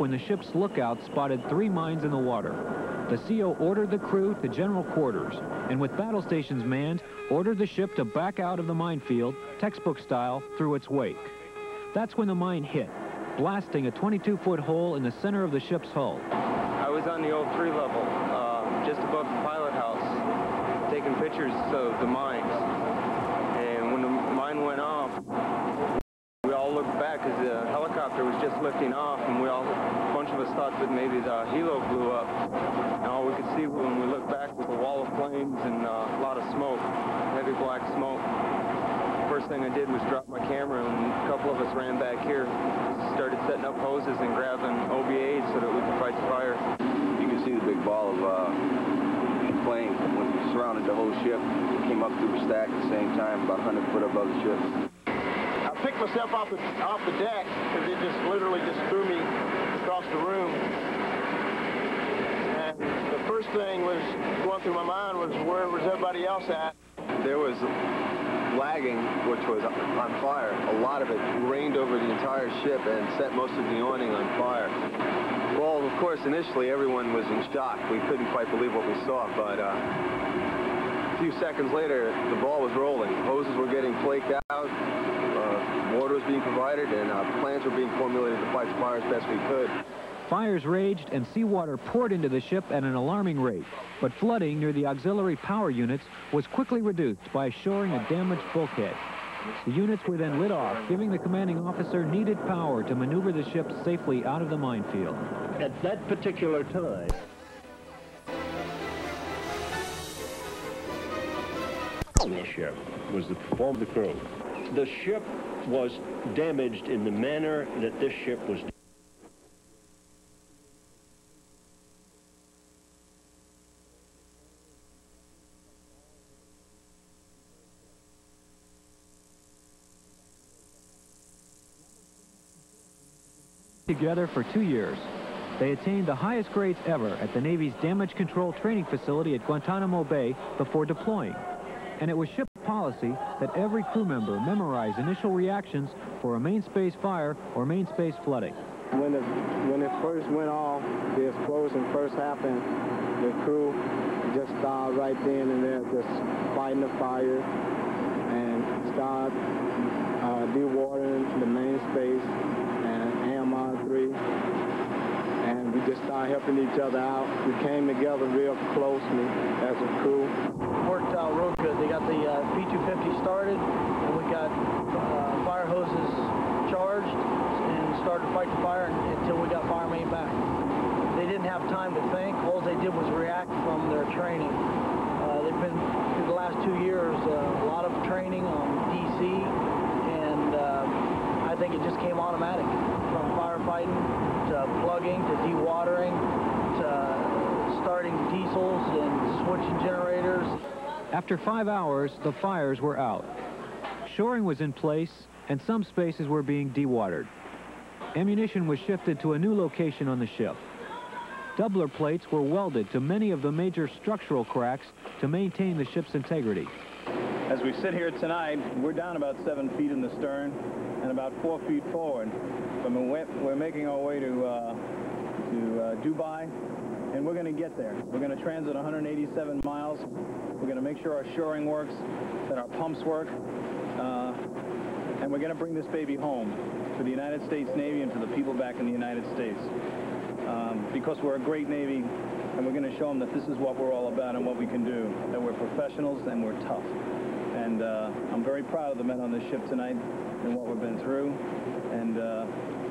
when the ship's lookout spotted 3 mines in the water. The CO ordered the crew to general quarters, and with battle stations manned, ordered the ship to back out of the minefield, textbook style, through its wake. That's when the mine hit, blasting a 22-foot hole in the center of the ship's hull. I was on the old 3 level, just above the pilot house, taking pictures of the mines. And when the mine went off, we all looked back because the helicopter was just lifting off, and a bunch of us thought that maybe the helo blew up. And all we could see when we looked back was a wall of flames and a lot of smoke, heavy black smoke. First thing I did was drop my camera, and a couple of us ran back here, started setting up hoses and grabbing OBAs so that we could fight the fire. You can see the big ball of flame when it surrounded the whole ship. It came up through the stack at the same time, about 100 foot above the ship. I picked myself off the deck because it just literally just threw me across the room. And the first thing was going through my mind was, where was everybody else at? There was lagging, which was on fire. A lot of it rained over the entire ship and set most of the awning on fire. Well, of course, initially everyone was in shock. We couldn't quite believe what we saw, but a few seconds later, the ball was rolling. Hoses were getting flaked out, water was being provided, and plans were being formulated to fight the fire as best we could. Fires raged and seawater poured into the ship at an alarming rate, but flooding near the auxiliary power units was quickly reduced by shoring a damaged bulkhead. The units were then lit off, giving the commanding officer needed power to maneuver the ship safely out of the minefield. At that particular time, the ship was the performance of the crew. The ship was damaged in the manner that this ship was damaged. Together for 2 years. They attained the highest grades ever at the Navy's damage control training facility at Guantanamo Bay before deploying. And it was ship policy that every crew member memorize initial reactions for a main space fire or main space flooding. When it first went off, the explosion first happened, the crew just started right then and there just fighting the fire and started dewatering the main space and AMR-3, and we just started helping each other out. We came together real closely as a crew. Worked out real good. They got the P-250 started, and we got fire hoses charged and started to fight the fire until we got fire main back. They didn't have time to think. All they did was react from their training. They've been, through the last 2 years, a lot of training on DC, and I think it just came automatic. From firefighting to plugging to dewatering to starting diesels and switching generators. After 5 hours, the fires were out. Shoring was in place, and some spaces were being dewatered. Ammunition was shifted to a new location on the ship. Doubler plates were welded to many of the major structural cracks to maintain the ship's integrity. As we sit here tonight, we're down about 7 feet in the stern and about 4 feet forward. We're making our way to Dubai, and we're going to get there. We're going to transit 187 miles. We're going to make sure our shoring works, that our pumps work, and we're going to bring this baby home to the United States Navy and to the people back in the United States. Because we're a great Navy, and we're going to show them that this is what we're all about and what we can do, that we're professionals and we're tough. And I'm very proud of the men on this ship tonight and what we've been through. And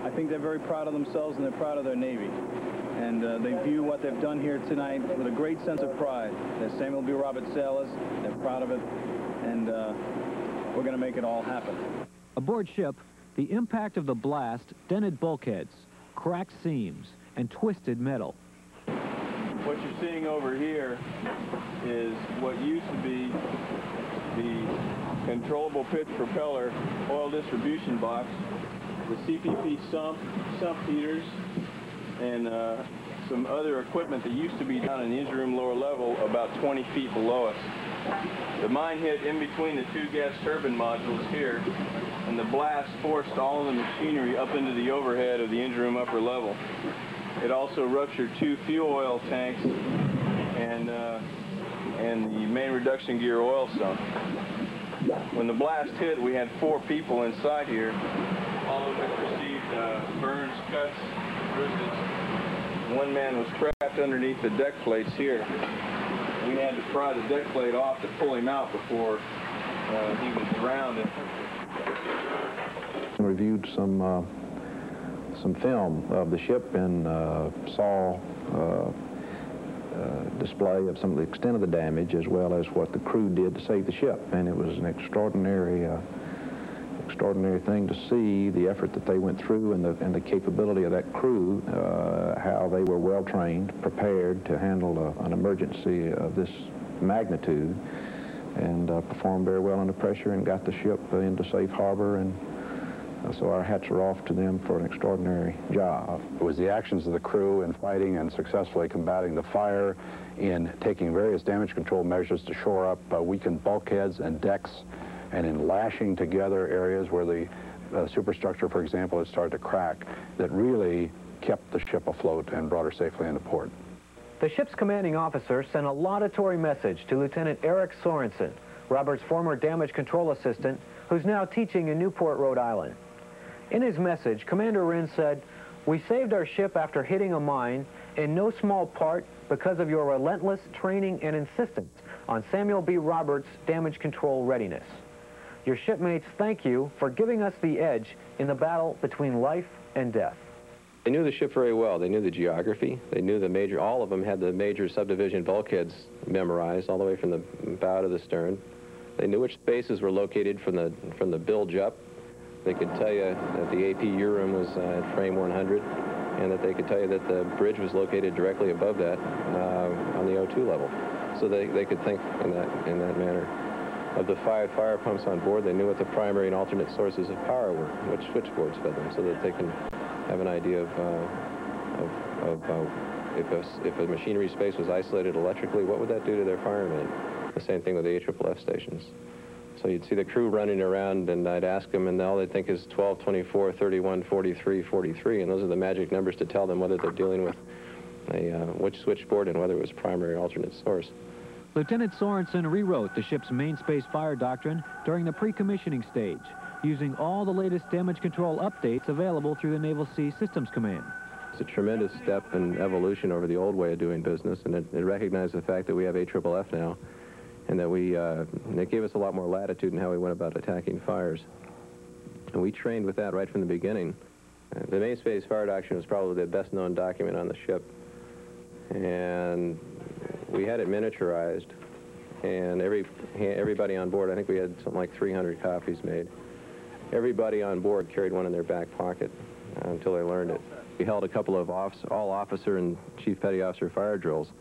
I think they're very proud of themselves and they're proud of their Navy. And they view what they've done here tonight with a great sense of pride. They're Samuel B. Roberts sailors. They're proud of it. And we're going to make it all happen. Aboard ship, the impact of the blast dented bulkheads, cracked seams, and twisted metal. What you're seeing over here is what used to be the controllable pitch propeller oil distribution box, the CPP sump heaters, and some other equipment that used to be down in the engine room lower level about 20 feet below us. The mine hit in between the 2 gas turbine modules here, and and the blast forced all of the machinery up into the overhead of the engine room upper level. It also ruptured 2 fuel oil tanks and the main reduction gear oil sump. When the blast hit, we had 4 people inside here. All of them received burns, cuts, bruises. One man was trapped underneath the deck plates here. We had to pry the deck plate off to pull him out before he was drowned. Reviewed some film of the ship and saw display of some of the extent of the damage as well as what the crew did to save the ship. And it was an extraordinary thing to see the effort that they went through and the capability of that crew, how they were well trained, prepared to handle an emergency of this magnitude, and performed very well under pressure and got the ship into safe harbor. And so our hats are off to them for an extraordinary job. It was the actions of the crew in fighting and successfully combating the fire, in taking various damage control measures to shore up weakened bulkheads and decks, and in lashing together areas where the superstructure, for example, had started to crack, that really kept the ship afloat and brought her safely into port. The ship's commanding officer sent a laudatory message to Lieutenant Eric Sorensen, Roberts' former damage control assistant, who's now teaching in Newport, Rhode Island. In his message, Commander Wren said, "We saved our ship after hitting a mine, in no small part because of your relentless training and insistence on Samuel B. Roberts' damage control readiness. Your shipmates thank you for giving us the edge in the battle between life and death." They knew the ship very well. They knew the geography. They knew the major, all of them had the major subdivision bulkheads memorized all the way from the bow to the stern. They knew which spaces were located from the bilge up. They could tell you that the APU room was at frame 100, and that they could tell you that the bridge was located directly above that on the O2 level. So they could think in that manner. Of the 5 fire pumps on board, they knew what the primary and alternate sources of power were, which switchboards fed them, so that they can have an idea of if a machinery space was isolated electrically, what would that do to their firemen? The same thing with the AFFF stations. So you'd see the crew running around, and I'd ask them, and all they'd think is 12, 24, 31, 43, 43, and those are the magic numbers to tell them whether they're dealing with which switchboard and whether it was primary or alternate source. Lieutenant Sorensen rewrote the ship's main space fire doctrine during the pre-commissioning stage, using all the latest damage control updates available through the Naval Sea Systems Command. It's a tremendous step in evolution over the old way of doing business, and it recognized the fact that we have AFFF now, and that it gave us a lot more latitude in how we went about attacking fires. And we trained with that right from the beginning. The main space fire doctrine was probably the best known document on the ship, and we had it miniaturized, and everybody on board, I think we had something like 300 copies made. Everybody on board carried one in their back pocket until they learned it. We held a couple of all-officer and chief petty officer fire drills.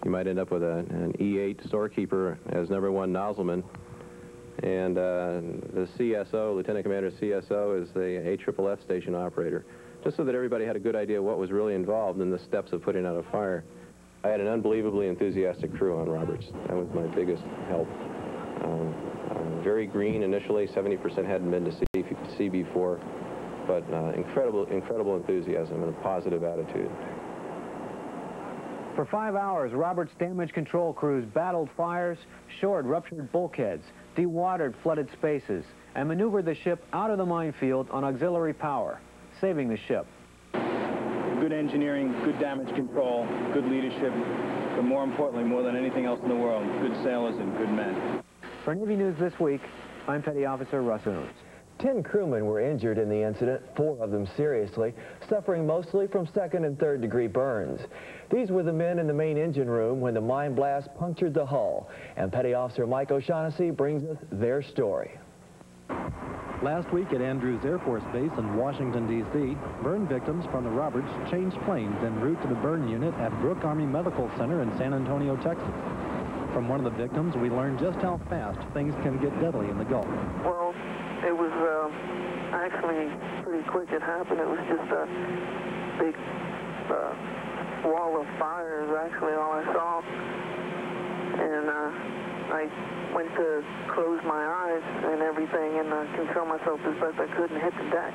You might end up with an E8 storekeeper as #1 nozzleman, and the CSO, Lieutenant Commander CSO, is the AFFF station operator, just so that everybody had a good idea what was really involved in the steps of putting out a fire. I had an unbelievably enthusiastic crew on Roberts. That was my biggest help. Very green initially, 70% hadn't been to sea before, but incredible enthusiasm and a positive attitude. For 5 hours, Roberts' damage control crews battled fires, shored ruptured bulkheads, dewatered flooded spaces, and maneuvered the ship out of the minefield on auxiliary power, saving the ship. Good engineering, good damage control, good leadership, but more importantly, more than anything else in the world, good sailors and good men. For Navy News This Week, I'm Petty Officer Russ Owens. 10 crewmen were injured in the incident, 4 of them seriously, suffering mostly from 2nd and 3rd degree burns. These were the men in the main engine room when the mine blast punctured the hull. And Petty Officer Mike O'Shaughnessy brings us their story. Last week at Andrews Air Force Base in Washington, D.C., burn victims from the Roberts changed planes en route to the burn unit at Brooke Army Medical Center in San Antonio, Texas. From one of the victims, we learned just how fast things can get deadly in the Gulf. Well, it was actually pretty quick. It happened. It was just a big wall of fire is actually all I saw. And I went to close my eyes and everything and control myself as best I could and hit the deck.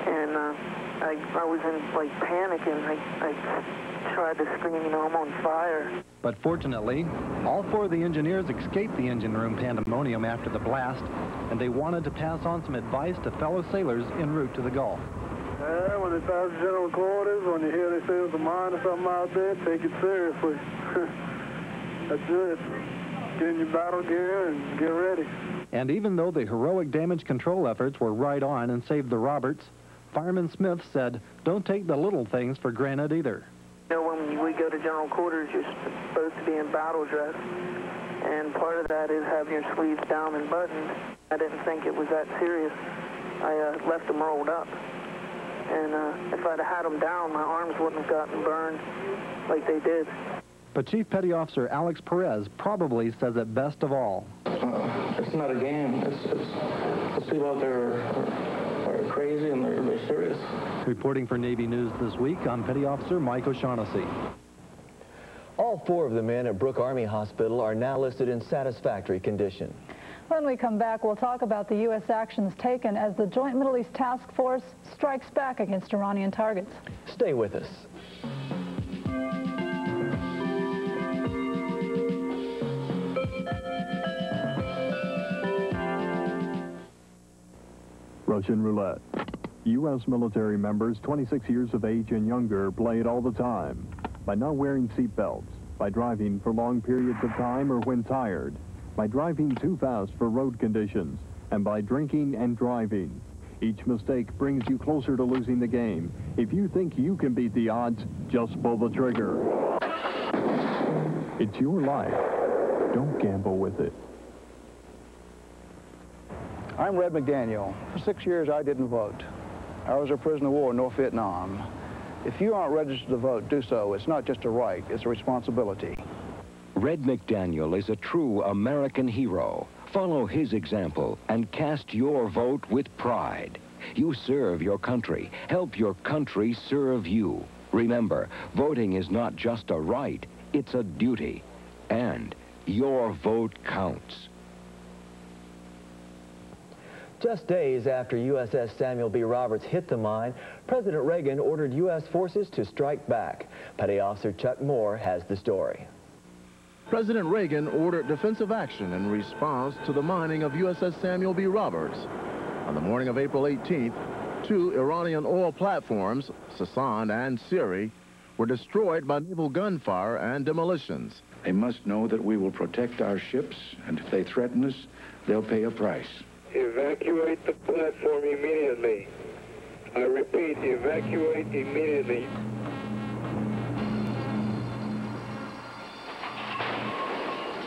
And I was in, like, panic, and I tried to scream, you know, I'm on fire. But fortunately, all four of the engineers escaped the engine room pandemonium after the blast, and they wanted to pass on some advice to fellow sailors en route to the Gulf. Yeah, when they pass general quarters, when you hear they say there's a mine or something out there, take it seriously. That's it. Get in your battle gear and get ready. And even though the heroic damage control efforts were right on and saved the Roberts, Fireman Smith said, don't take the little things for granted either. You know, when we go to general quarters, you're supposed to be in battle dress, and part of that is having your sleeves down and buttoned. I didn't think it was that serious. I left them rolled up, and if I'd had them down, my arms wouldn't have gotten burned like they did. But Chief Petty Officer Alex Perez probably says it best of all. It's not a game. It's people out there are crazy and they're serious. Reporting for Navy News this week, I'm Petty Officer Mike O'Shaughnessy. All four of the men at Brooke Army Hospital are now listed in satisfactory condition. When we come back, we'll talk about the U.S. actions taken as the Joint Middle East Task Force strikes back against Iranian targets. Stay with us. Russian roulette. U.S. military members 26 years of age and younger play it all the time by not wearing seatbelts, by driving for long periods of time or when tired, by driving too fast for road conditions, and by drinking and driving. Each mistake brings you closer to losing the game. If you think you can beat the odds, just pull the trigger. It's your life. Don't gamble with it. I'm Red McDaniel. For 6 years, I didn't vote. I was a prisoner of war in North Vietnam. If you aren't registered to vote, do so. It's not just a right, it's a responsibility. Red McDaniel is a true American hero. Follow his example and cast your vote with pride. You serve your country. Help your country serve you. Remember, voting is not just a right, it's a duty. And your vote counts. Just days after USS Samuel B. Roberts hit the mine, President Reagan ordered U.S. forces to strike back. Petty Officer Chuck Moore has the story. President Reagan ordered defensive action in response to the mining of USS Samuel B. Roberts. On the morning of April 18th, two Iranian oil platforms, Sasan and Siri, were destroyed by naval gunfire and demolitions. They must know that we will protect our ships, and if they threaten us, they'll pay a price. Evacuate the platform immediately. I repeat, evacuate immediately.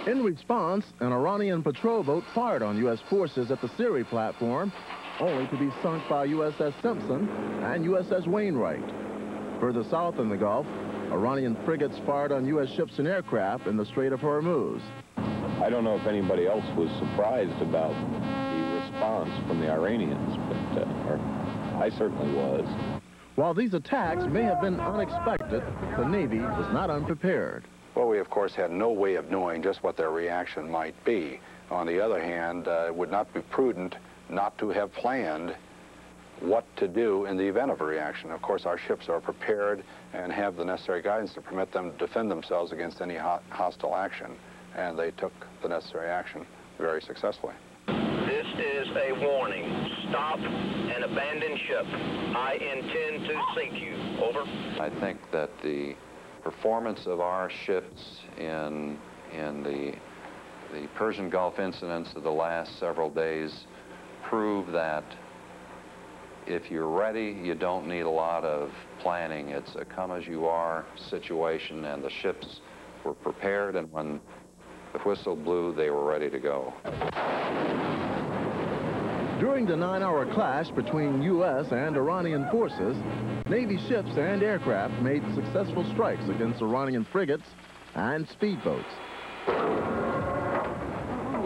In response, an Iranian patrol boat fired on U.S. forces at the Siri platform, only to be sunk by USS Simpson and USS Wainwright. Further south in the Gulf, Iranian frigates fired on U.S. ships and aircraft in the Strait of Hormuz. I don't know if anybody else was surprised about the response from the Iranians, but I certainly was. While these attacks may have been unexpected, the Navy was not unprepared. Well, we, of course, had no way of knowing just what their reaction might be. On the other hand, it would not be prudent not to have planned what to do in the event of a reaction. Of course, our ships are prepared and have the necessary guidance to permit them to defend themselves against any hostile action, and they took the necessary action very successfully. This is a warning. Stop and abandon ship. I intend to sink you. Over. I think that the performance of our ships in the Persian Gulf incidents of the last several days prove that if you're ready, you don't need a lot of planning. It's a come-as-you-are situation, and the ships were prepared, and when the whistle blew, they were ready to go. During the 9-hour clash between U.S. and Iranian forces, Navy ships and aircraft made successful strikes against Iranian frigates and speedboats.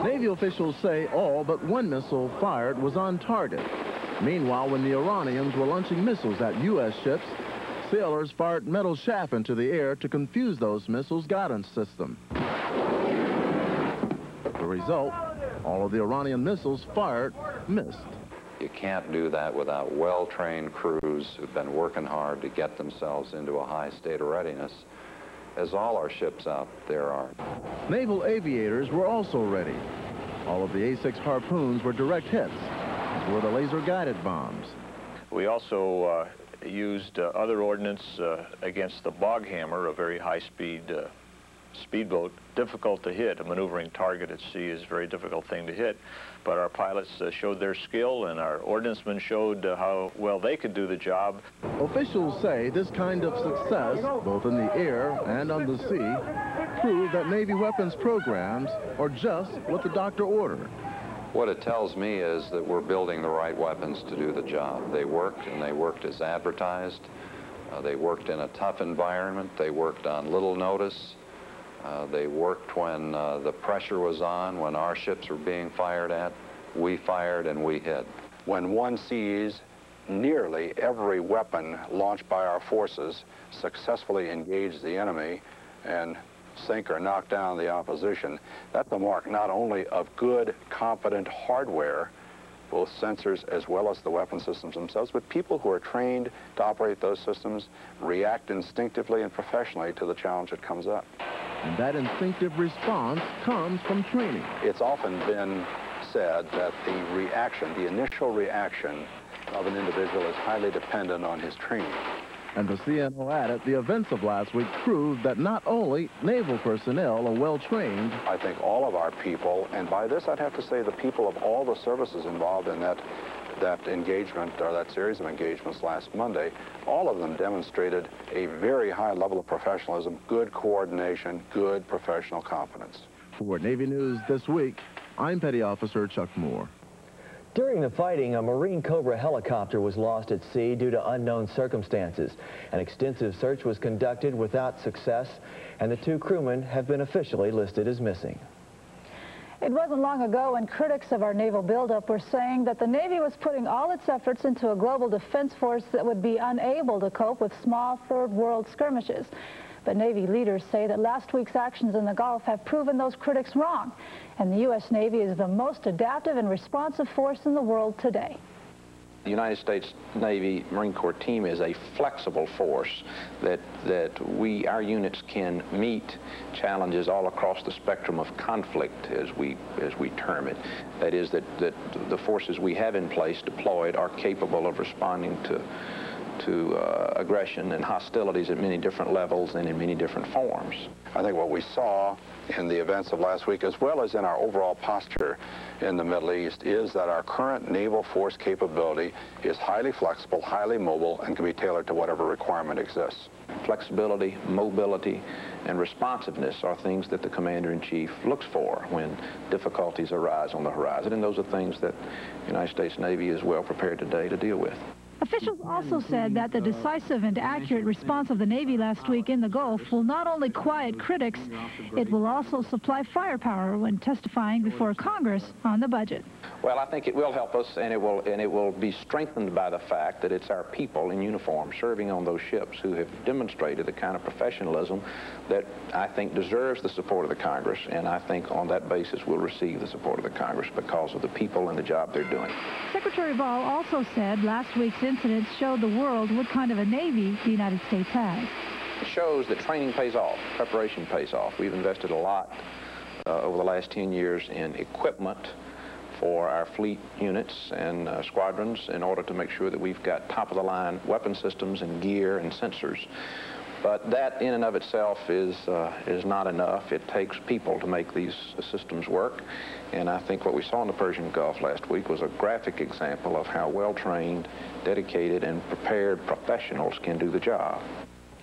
Navy officials say all but one missile fired was on target. Meanwhile, when the Iranians were launching missiles at U.S. ships, sailors fired metal chaff into the air to confuse those missiles' guidance system. result, all of the Iranian missiles fired missed. You can't do that without well-trained crews who've been working hard to get themselves into a high state of readiness, as all our ships out there are. Naval aviators were also ready. All of the A-6 Harpoons were direct hits, as were the laser-guided bombs. We also used other ordnance against the Bog Hammer, a very high-speed speedboat, difficult to hit. A maneuvering target at sea is a very difficult thing to hit, but our pilots showed their skill, and our ordnancemen showed how well they could do the job. Officials say this kind of success, both in the air and on the sea, prove that Navy weapons programs are just what the doctor ordered. What it tells me is that we're building the right weapons to do the job. They worked, and they worked as advertised. They worked in a tough environment. They worked on little notice. They worked when the pressure was on, when our ships were being fired at. We fired and we hit. When one sees nearly every weapon launched by our forces successfully engage the enemy and sink or knock down the opposition, that's the mark not only of good, competent hardware, both sensors as well as the weapon systems themselves, but people who are trained to operate those systems react instinctively and professionally to the challenge that comes up. And that instinctive response comes from training. It's often been said that the initial reaction of an individual is highly dependent on his training. And the CNO added the events of last week proved that not only naval personnel are well trained. I think all of our people, and by this I'd have to say the people of all the services involved in that engagement, or that series of engagements last Monday, all of them demonstrated a very high level of professionalism, good coordination, good professional competence. For Navy News This Week, I'm Petty Officer Chuck Moore. During the fighting, a Marine Cobra helicopter was lost at sea due to unknown circumstances. An extensive search was conducted without success, and the two crewmen have been officially listed as missing. It wasn't long ago when critics of our naval buildup were saying that the Navy was putting all its efforts into a global defense force that would be unable to cope with small third world skirmishes. But Navy leaders say that last week's actions in the Gulf have proven those critics wrong, and the U.S. Navy is the most adaptive and responsive force in the world today. The United States Navy Marine Corps team is a flexible force that our units can meet challenges all across the spectrum of conflict, as we term it. That is, that the forces we have in place deployed are capable of responding to aggression and hostilities at many different levels and in many different forms. I think what we saw in the events of last week, as well as in our overall posture in the Middle East, is that our current naval force capability is highly flexible, highly mobile, and can be tailored to whatever requirement exists. Flexibility, mobility, and responsiveness are things that the Commander-in-Chief looks for when difficulties arise on the horizon, and those are things that the United States Navy is well prepared today to deal with. Officials also said that the decisive and accurate response of the Navy last week in the Gulf will not only quiet critics, it will also supply firepower when testifying before Congress on the budget. Well, I think it will help us, and it will be strengthened by the fact that it's our people in uniform serving on those ships who have demonstrated the kind of professionalism that I think deserves the support of the Congress, and I think on that basis will receive the support of the Congress because of the people and the job they're doing. Secretary Ball also said last week's incidents showed the world what kind of a Navy the United States has. It shows that training pays off, preparation pays off. We've invested a lot over the last 10 years in equipment for our fleet units and squadrons in order to make sure that we've got top-of-the-line weapon systems and gear and sensors. But that in and of itself is not enough. It takes people to make these systems work. And I think what we saw in the Persian Gulf last week was a graphic example of how well-trained, dedicated, and prepared professionals can do the job.